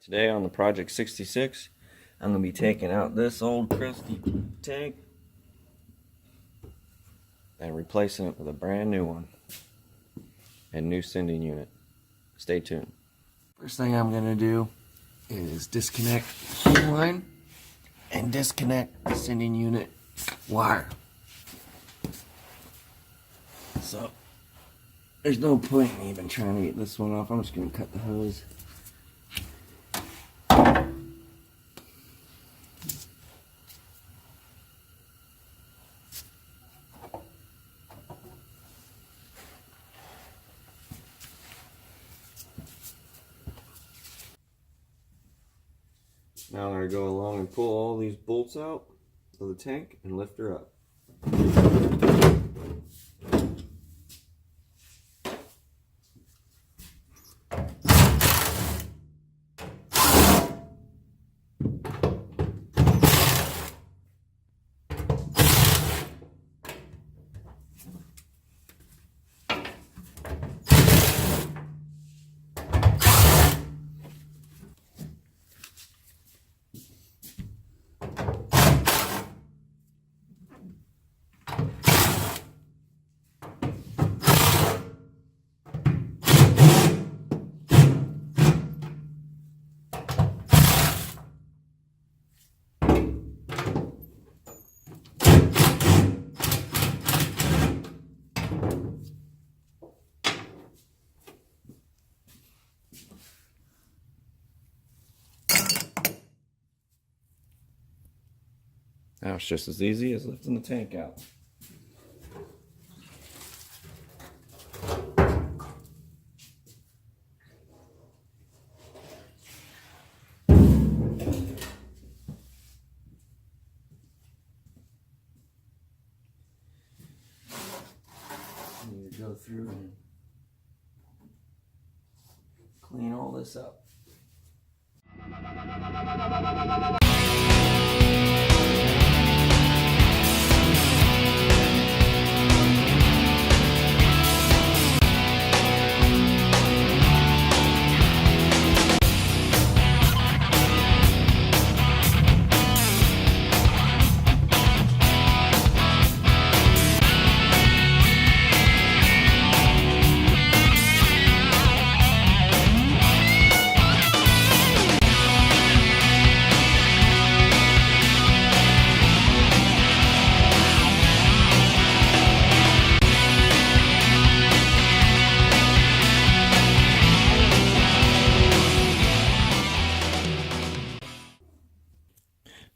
Today on the Project 66, I'm going to be taking out this old crusty tank and replacing it with a brand new one and new sending unit. Stay tuned. First thing I'm going to do is disconnect the fuel line and disconnect the sending unit wire. So there's no point in even trying to get this one off. I'm just going to cut the hose. Now I'm going to go along and pull all these bolts out of the tank and lift her up. Now it's just as easy as lifting the tank out. Need to go through and clean all this up.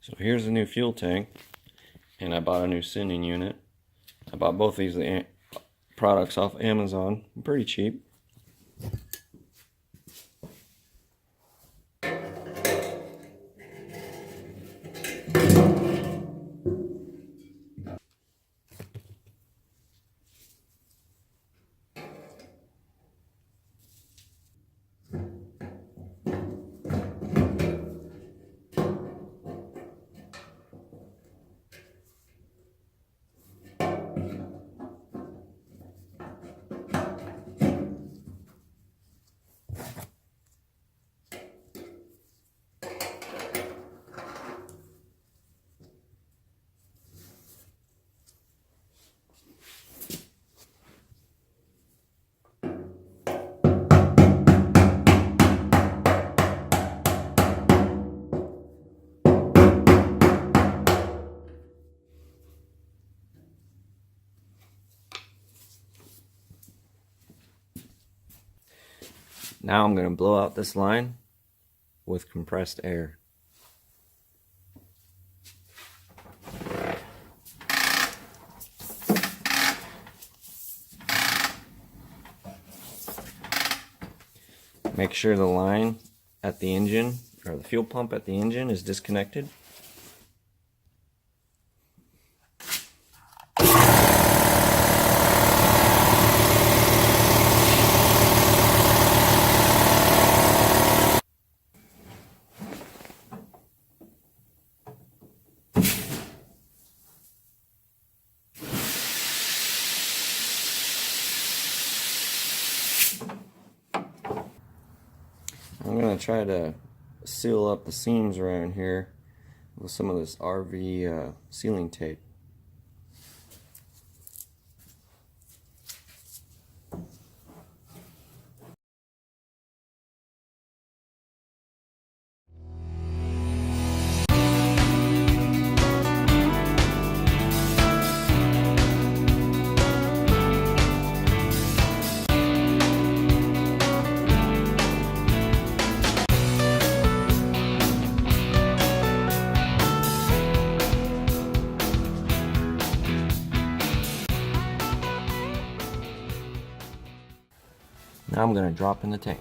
So here's the new fuel tank, and I bought a new sending unit. I bought both these products off Amazon, pretty cheap. Now I'm going to blow out this line with compressed air. Make sure the line at the engine, or the fuel pump at the engine, is disconnected. I'm going to try to seal up the seams around here with some of this RV sealing tape. Now I'm going to drop in the tank.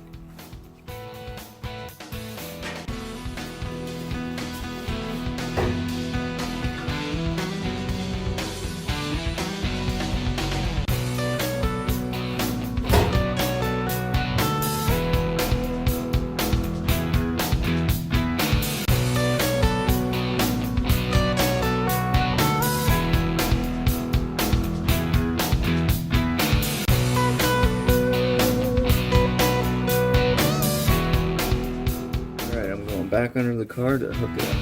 Back under the car to hook it up.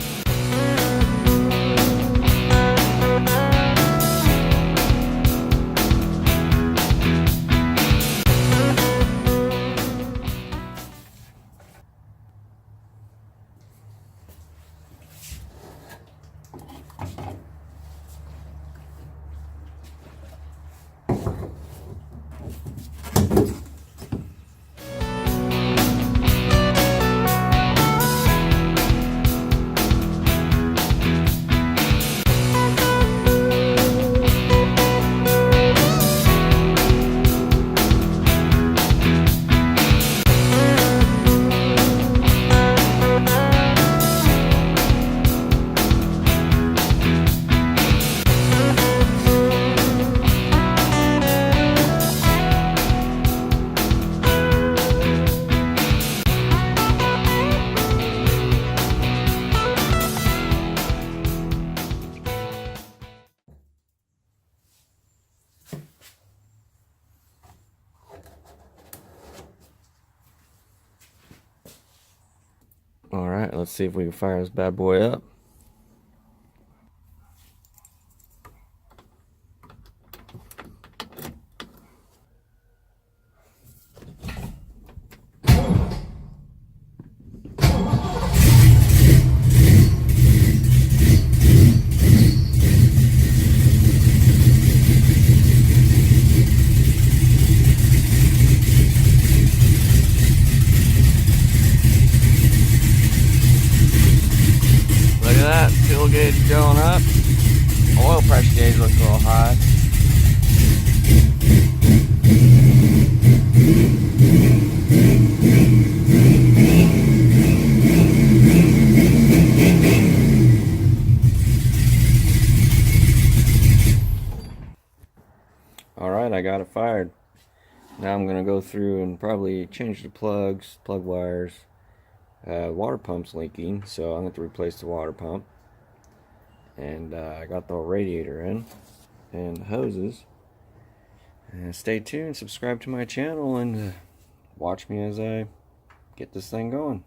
Alright, let's see if we can fire this bad boy up. Look at that, fuel gauge going up. Oil pressure gauge looks a little high. Alright, I got it fired. Now I'm going to go through and probably change the plugs, plug wires. Water pump's leaking, so I'm going to replace the water pump. And I got the radiator in and hoses. Stay tuned, subscribe to my channel, and watch me as I get this thing going.